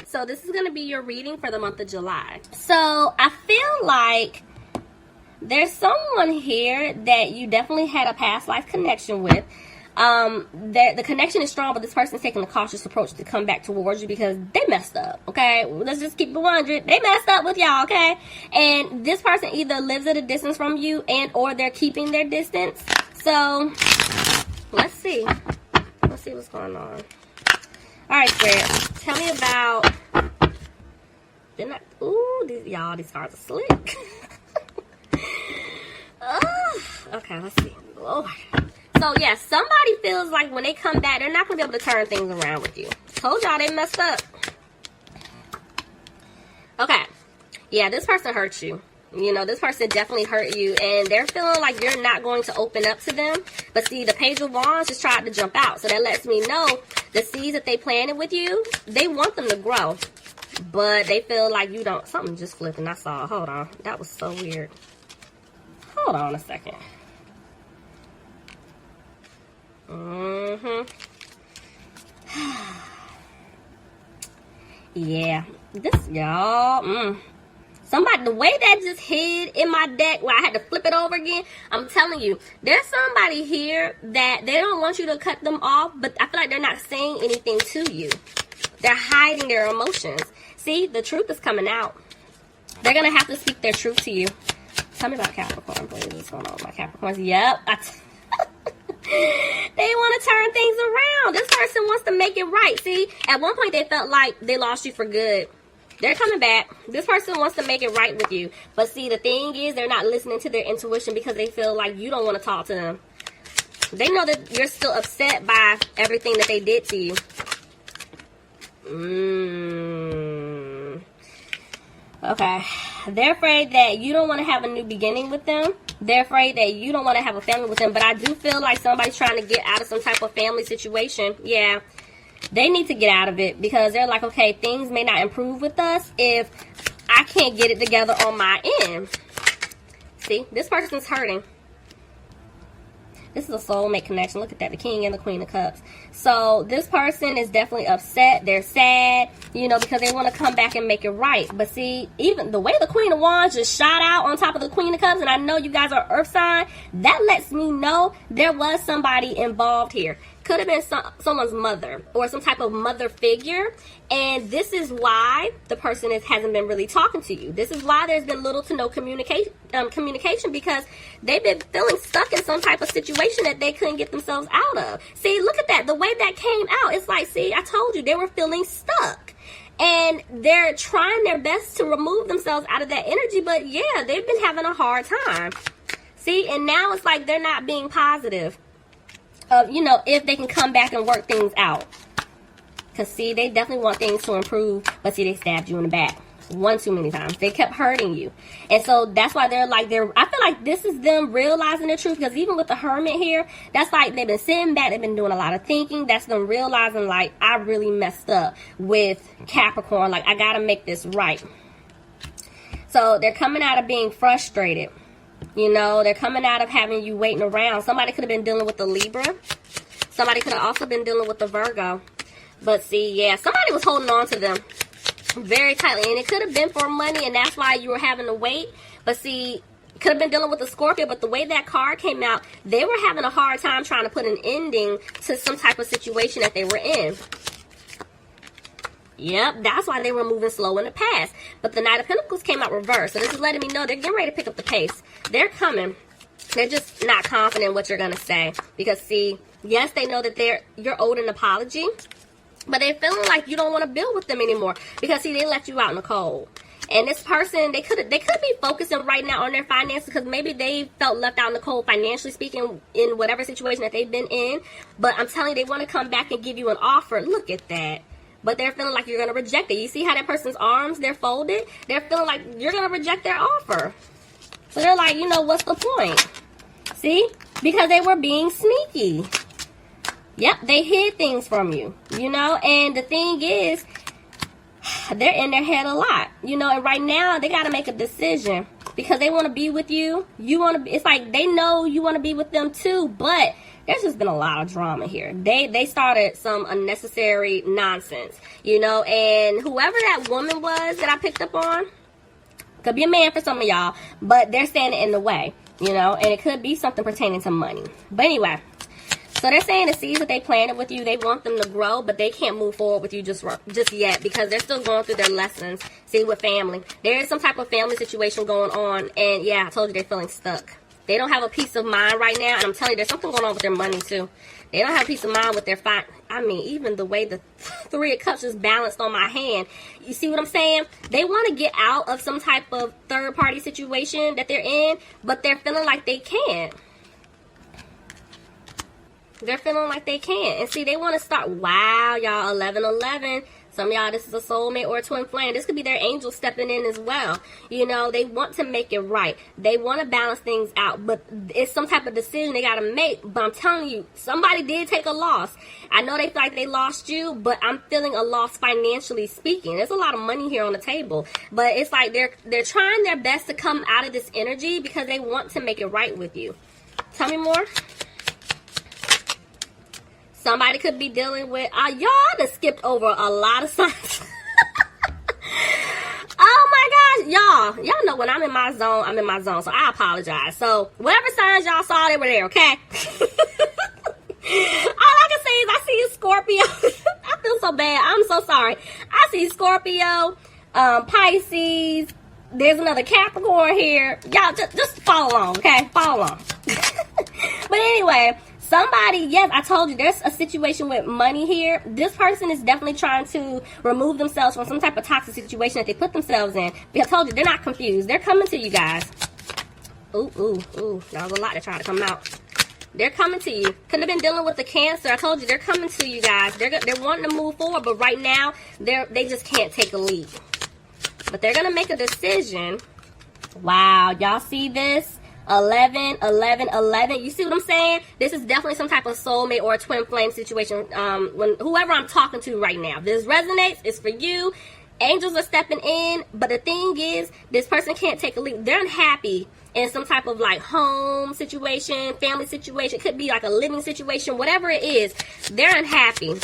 So this is going to be your reading for the month of July. So I feel like there's someone here that you definitely had a past life connection with. The connection is strong, but this person's taking a cautious approach to come back towards you because they messed up, okay? Let's just keep it 100. They messed up with y'all, okay? And this person either lives at a distance from you and or they're keeping their distance. So, let's see. Let's see what's going on. All right, Spirit. Tell me about... these cards are slick. Okay, let's see. Lord. So, yeah, somebody feels like when they come back, they're not going to be able to turn things around with you. Told y'all they messed up. Okay. Yeah, this person hurt you. You know, this person definitely hurt you. And they're feeling like you're not going to open up to them. But see, the Page of Wands just tried to jump out. So that lets me know the seeds that they planted with you, they want them to grow. But they feel like you don't. Something just flipped and I saw. Hold on. That was so weird. Hold on a second. Yeah, this, y'all, somebody, the way that just hid in my deck where I had to flip it over again, I'm telling you, there's somebody here that they don't want you to cut them off, but I feel like they're not saying anything to you. They're hiding their emotions. See, the truth is coming out. They're going to have to speak their truth to you. Tell me about Capricorn, please. What's going on with my Capricorns? Yep, they want to turn things around. This person wants to make it right. See, at one point they felt like they lost you for good. They're coming back. This person wants to make it right with you. But see, the thing is, they're not listening to their intuition because they feel like you don't want to talk to them. They know that you're still upset by everything that they did to you. Okay. They're afraid that you don't want to have a new beginning with them. They're afraid that you don't want to have a family with them. But I do feel like somebody's trying to get out of some type of family situation. Yeah. They need to get out of it because they're like, okay, things may not improve with us if I can't get it together on my end. See, this person's hurting. This is a soulmate connection. Look at that, the King and the Queen of Cups. So this person is definitely upset. They're sad, you know, because they want to come back and make it right. But see, even the way the Queen of Wands just shot out on top of the Queen of Cups, and I know you guys are earth sign, that lets me know there was somebody involved here. Could have been someone's mother or some type of mother figure. And this is why the person hasn't been really talking to you. This is why there's been little to no communication because they've been feeling stuck in some type of situation that they couldn't get themselves out of. See, look at that. The way that came out, it's like, see, I told you, they were feeling stuck. And they're trying their best to remove themselves out of that energy. But yeah, they've been having a hard time. See, and now it's like they're not being positive. You know, if they can come back and work things out. Because, see, they definitely want things to improve. But, see, they stabbed you in the back one too many times. They kept hurting you. And so, that's why they're like, I feel like this is them realizing the truth. Because even with the Hermit here, that's like they've been sitting back. They've been doing a lot of thinking. That's them realizing, like, I really messed up with Capricorn. Like, I got to make this right. So, they're coming out of being frustrated. You know, they're coming out of having you waiting around. Somebody could have been dealing with the Libra. Somebody could have also been dealing with the Virgo. But see, yeah, somebody was holding on to them very tightly. And it could have been for money, and that's why you were having to wait. But see, could have been dealing with the Scorpio. But the way that card came out, they were having a hard time trying to put an ending to some type of situation that they were in. Yep, that's why they were moving slow in the past. But the Knight of Pentacles came out reversed. So this is letting me know they're getting ready to pick up the pace. They're coming. They're just not confident in what you're going to say. Because, see, yes, they know that you're owed an apology. But they're feeling like you don't want to build with them anymore. Because, see, they left you out in the cold. And this person, they could be focusing right now on their finances because maybe they felt left out in the cold financially speaking in whatever situation that they've been in. But I'm telling you, they want to come back and give you an offer. Look at that. But they're feeling like you're going to reject it. You see how that person's arms, they're folded? They're feeling like you're going to reject their offer. So they're like, you know, what's the point? See? Because they were being sneaky. Yep, they hid things from you. You know? And the thing is, they're in their head a lot. You know? And right now, they got to make a decision. Because they want to be with you. You want to be, it's like they know you want to be with them too. But there's just been a lot of drama here. They started some unnecessary nonsense, you know, and whoever that woman was that I picked up on, could be a man for some of y'all, but they're standing in the way, you know, and it could be something pertaining to money. But anyway, so they're saying the seeds that they planted with you, they want them to grow, but they can't move forward with you just yet because they're still going through their lessons. See, with family, there is some type of family situation going on, and yeah, I told you they're feeling stuck. They don't have a peace of mind right now, and I'm telling you, there's something going on with their money too. They don't have peace of mind with their even the way the Three of Cups is balanced on my hand. You see what I'm saying? They want to get out of some type of third-party situation that they're in, but they're feeling like they can't. They're feeling like they can't. And see, they want to start. Wow, y'all, 11-11. Some of y'all, this is a soulmate or a twin flame. This could be their angel stepping in as well. You know, they want to make it right. They want to balance things out. But it's some type of decision they got to make. But I'm telling you, somebody did take a loss. I know they feel like they lost you, but I'm feeling a loss financially speaking. There's a lot of money here on the table. But it's like they're trying their best to come out of this energy because they want to make it right with you. Tell me more. Somebody could be dealing with, y'all done skipped over a lot of signs. Oh my gosh, y'all know when I'm in my zone, I'm in my zone, so I apologize. So, whatever signs y'all saw, they were there, okay? All I can say is I see Scorpio. I feel so bad, I'm so sorry. I see Scorpio, Pisces, there's another Capricorn here. Y'all, just follow along, okay? Follow along. But anyway, somebody, yes, I told you, there's a situation with money here. This person is definitely trying to remove themselves from some type of toxic situation that they put themselves in. Because I told you, they're not confused. They're coming to you guys. Ooh. That was a lot to try to come out. They're coming to you. Could have been dealing with the Cancer. I told you, they're coming to you guys. They're wanting to move forward, but right now, they just can't take a leap. But they're going to make a decision. Wow, y'all see this? 11. You see what I'm saying? This is definitely some type of soulmate or a twin flame situation. When whoever I'm talking to right now, this resonates. It's for you. Angels are stepping in, but the thing is, this person can't take a leap. They're unhappy in some type of like home situation, family situation. It could be like a living situation, whatever it is. They're unhappy.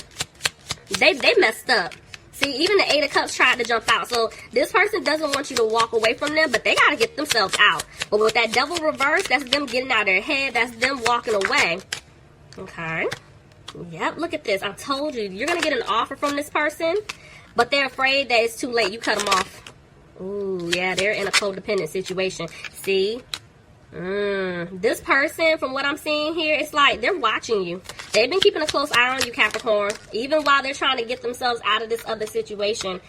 They messed up. See, even the Eight of Cups tried to jump out. So this person doesn't want you to walk away from them, but they got to get themselves out. But with that Devil reverse, that's them getting out of their head. That's them walking away. Okay. Yep, look at this. I told you, you're going to get an offer from this person, but they're afraid that it's too late. You cut them off. Ooh, yeah, they're in a codependent situation. See? This person, from what I'm seeing here, it's like they're watching you. They've been keeping a close eye on you, Capricorn, even while they're trying to get themselves out of this other situation.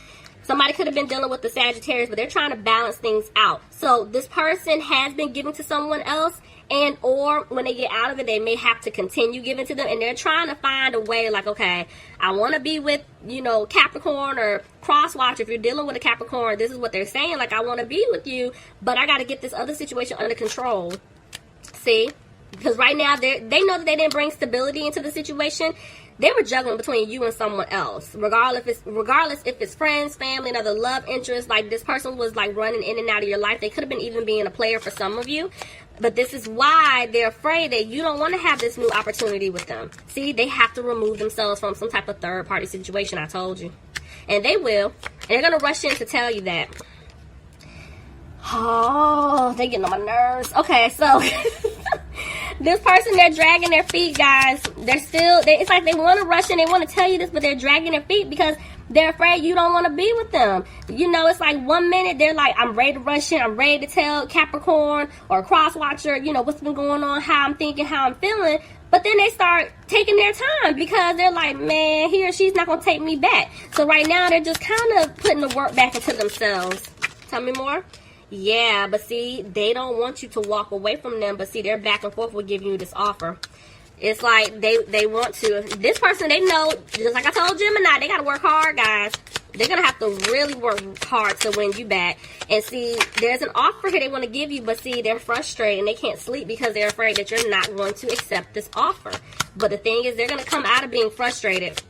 Somebody could have been dealing with the Sagittarius, but they're trying to balance things out. So this person has been giving to someone else, and or when they get out of it, they may have to continue giving to them, and they're trying to find a way like, okay, I want to be with, you know, Capricorn or Crosswatch. If you're dealing with a Capricorn, this is what they're saying, like, I want to be with you, but I got to get this other situation under control. See? Because right now, they know that they didn't bring stability into the situation. They were juggling between you and someone else. Regardless if it's friends, family, another love interest. Like, this person was, like, running in and out of your life. They could have been even being a player for some of you. But this is why they're afraid that you don't want to have this new opportunity with them. See, they have to remove themselves from some type of third-party situation, I told you. And they will. And they're going to rush in to tell you that. Oh, they're getting on my nerves. Okay, so... This person, they're dragging their feet, guys. It's like they want to rush in, they want to tell you this, but they're dragging their feet because they're afraid you don't want to be with them. You know, it's like 1 minute they're like, I'm ready to rush in, I'm ready to tell Capricorn or Crosswatcher, you know, what's been going on, how I'm thinking, how I'm feeling. But then they start taking their time because they're like, man, he or she's not going to take me back. So right now they're just kind of putting the work back into themselves. Tell me more. Yeah, but see, they don't want you to walk away from them, but see, they're back and forth with giving you this offer. It's like they want to. This person, they know, just like I told Gemini, they got to work hard, guys. They're going to have to really work hard to win you back. And see, there's an offer here they want to give you, but see, they're frustrated and they can't sleep because they're afraid that you're not going to accept this offer. But the thing is, they're going to come out of being frustrated.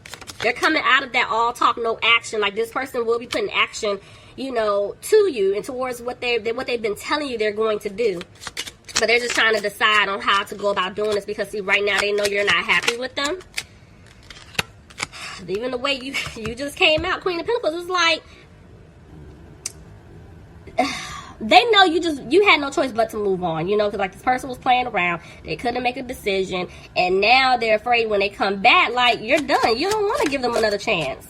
They're coming out of that all talk, no action. Like, this person will be putting action, you know, to you and towards what they've been telling you they're going to do. But they're just trying to decide on how to go about doing this because, see, right now they know you're not happy with them. Even the way you just came out, Queen of Pentacles, is like, they know you had no choice but to move on, you know, because like this person was playing around, they couldn't make a decision, and now they're afraid when they come back, like, you're done. You don't want to give them another chance.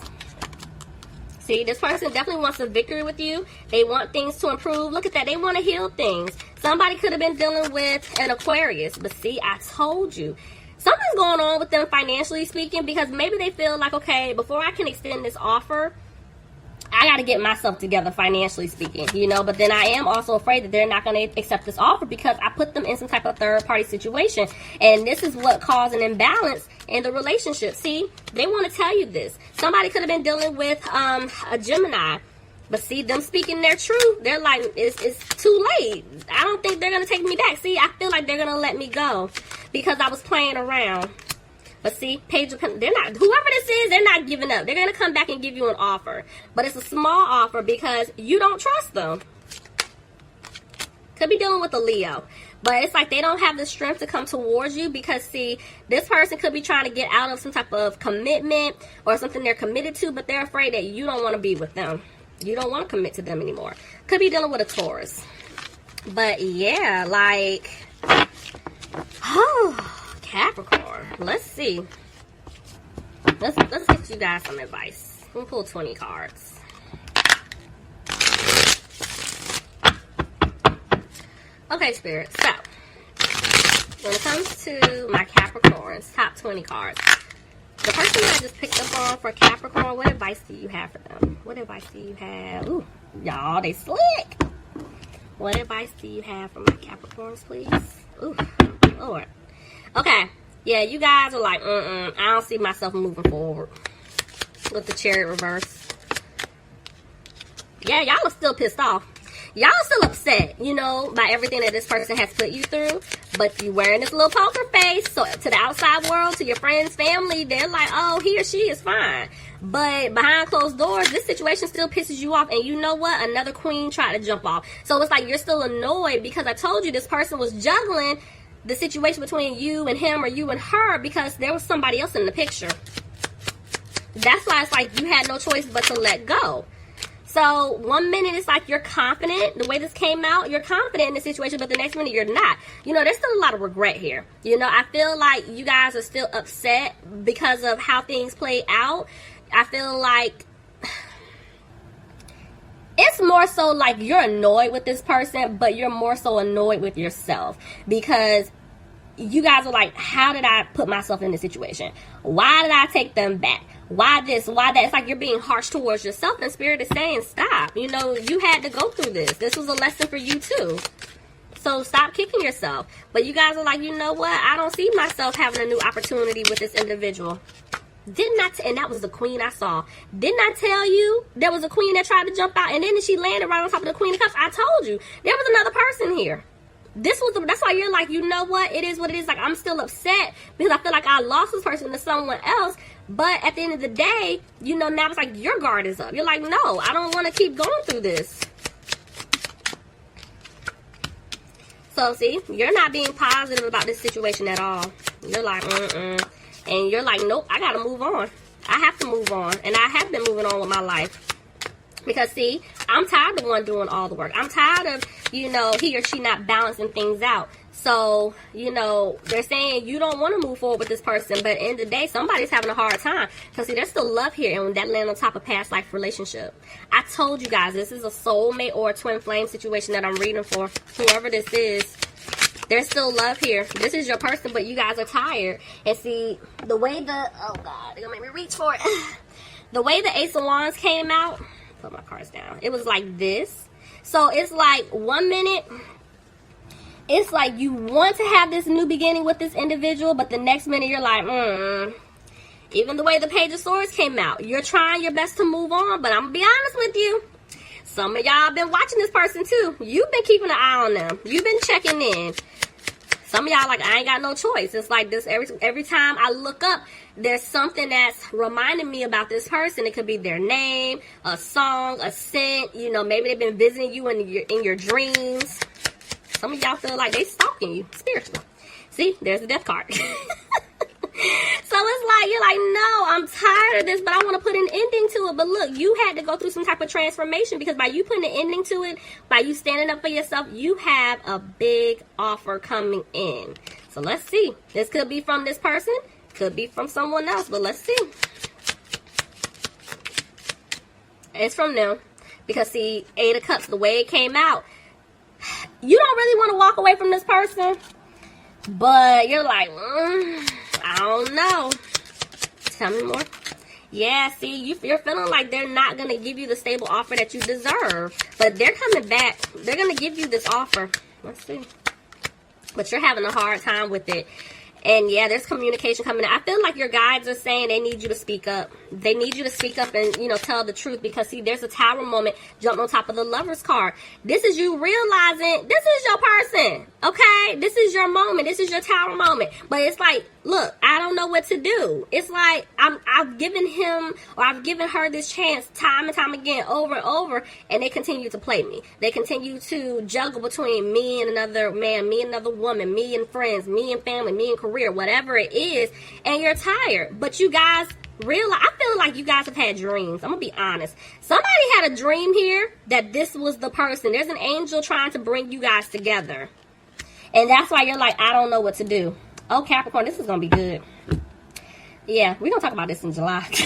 See, this person definitely wants a victory with you. They want things to improve. Look at that. They want to heal things. Somebody could have been dealing with an Aquarius, but see, I told you. Something's going on with them financially speaking, because maybe they feel like, okay, before I can extend this offer, I got to get myself together financially speaking, you know. But then I am also afraid that they're not going to accept this offer because I put them in some type of third-party situation. And this is what caused an imbalance in the relationship. See, they want to tell you this. Somebody could have been dealing with a Gemini. But see, them speaking their truth, they're like, it's too late. I don't think they're going to take me back. See, I feel like they're going to let me go because I was playing around. But see, Page of Pentacles, they're not, whoever this is, they're not giving up. They're going to come back and give you an offer. But it's a small offer because you don't trust them. Could be dealing with a Leo. But it's like they don't have the strength to come towards you because, see, this person could be trying to get out of some type of commitment or something they're committed to, but they're afraid that you don't want to be with them. You don't want to commit to them anymore. Could be dealing with a Taurus. But yeah, like, oh, Capricorn. Let's see. Let's get you guys some advice. We'll pull 20 cards. Okay, Spirit. So, when it comes to my Capricorns, top 20 cards, the person that I just picked up on for Capricorn, what advice do you have for them? What advice do you have? Ooh, y'all, they slick. What advice do you have for my Capricorns, please? Ooh, Lord. Okay, yeah, you guys are like, I don't see myself moving forward with the Chariot reverse. Yeah, y'all are still pissed off. Y'all still upset, you know, by everything that this person has put you through. But you wearing this little poker face. So to the outside world, to your friends, family, they're like, oh, he or she is fine. But behind closed doors, this situation still pisses you off. And you know what? Another queen tried to jump off. So it's like you're still annoyed because I told you this person was juggling the situation between you and him or you and her because there was somebody else in the picture. That's why it's like you had no choice but to let go. So, 1 minute it's like you're confident. The way this came out, you're confident in the situation, but the next minute you're not. You know, there's still a lot of regret here. You know, I feel like you guys are still upset because of how things played out. I feel like it's more so like you're annoyed with this person, but you're more so annoyed with yourself because you guys are like, how did I put myself in this situation? Why did I take them back? Why this? Why that? It's like you're being harsh towards yourself, and Spirit is saying, stop. You know, you had to go through this. This was a lesson for you, too. So stop kicking yourself. But you guys are like, you know what? I don't see myself having a new opportunity with this individual. Didn't I? And that was the queen I saw. Didn't I tell you there was a queen that tried to jump out, and then she landed right on top of the Queen of Cups? I told you. There was another person here. That's why you're like, you know what? It is what it is. Like, I'm still upset because I feel like I lost this person to someone else. But at the end of the day, you know, now it's like your guard is up. You're like, no, I don't want to keep going through this. So, see, you're not being positive about this situation at all. You're like, And you're like, nope, I got to move on. I have to move on. And I have been moving on with my life. Because, see, I'm tired of one doing all the work. I'm tired of, you know, he or she not balancing things out. So, you know, they're saying you don't want to move forward with this person. But at the end of the day, somebody's having a hard time. Because, see, there's still love here. And that land on top of past life relationship. I told you guys, this is a soulmate or a twin flame situation that I'm reading for. Whoever this is, there's still love here. This is your person, but you guys are tired. And see, the way oh, God, they're going to make me reach for it. The way the Ace of Wands came out. Put my cards down. It was like this. So it's like 1 minute, it's like you want to have this new beginning with this individual, but the next minute you're like, Even the way the Page of Swords came out, you're trying your best to move on, but I'm gonna be honest with you. Some of y'all been watching this person too. You've been keeping an eye on them. You've been checking in. Some of y'all like, I ain't got no choice. It's like this every time I look up, there's something that's reminding me about this person. It could be their name, a song, a scent. You know, maybe they've been visiting you in your dreams. Some of y'all feel like they stalking you spiritually. See, there's the death card. So it's like, you're like, no, I'm tired of this, but I want to put an ending to it. But look, you had to go through some type of transformation, because by you putting an ending to it, by you standing up for yourself, you have a big offer coming in. So let's see. This could be from this person, could be from someone else, but let's see. It's from them, because see, 8 of Cups, the way it came out, you don't really want to walk away from this person, but you're like, I don't know. Tell me more. Yeah, see, you're feeling like they're not going to give you the stable offer that you deserve. But they're coming back. They're going to give you this offer. Let's see. But you're having a hard time with it. And yeah, there's communication coming in. I feel like your guides are saying they need you to speak up. They need you to speak up and, you know, tell the truth. Because, see, there's a Tower moment jumped on top of the Lover's card. This is you realizing this is your person, okay? This is your moment. This is your Tower moment. But it's like, look, I don't know what to do. It's like I've given him or I've given her this chance time and time again, over and over, and they continue to play me. They continue to juggle between me and another man, me and another woman, me and friends, me and family, me and career, whatever it is, and you're tired. But you guys realize, I feel like you guys have had dreams. I'm gonna be honest. Somebody had a dream here that this was the person. There's an angel trying to bring you guys together, and that's why you're like, I don't know what to do. Oh, Capricorn, this is going to be good. Yeah, we're going to talk about this in July. Y'all,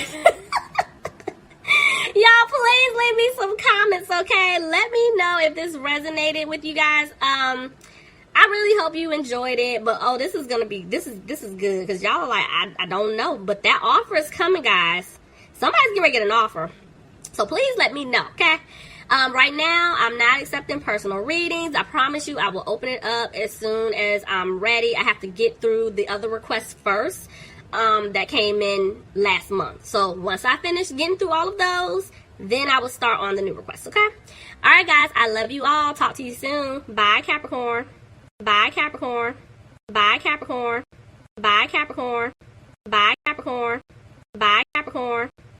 please leave me some comments, okay? Let me know if this resonated with you guys. I really hope you enjoyed it. But, oh, this is going to be, this is good. Because y'all are like, I don't know. But that offer is coming, guys. Somebody's going to get an offer. So, please let me know, okay? Right now, I'm not accepting personal readings. I promise you I will open it up as soon as I'm ready. I have to get through the other requests first that came in last month. So once I finish getting through all of those, then I will start on the new requests, okay? All right, guys. I love you all. Talk to you soon. Bye, Capricorn. Bye, Capricorn. Bye, Capricorn. Bye, Capricorn.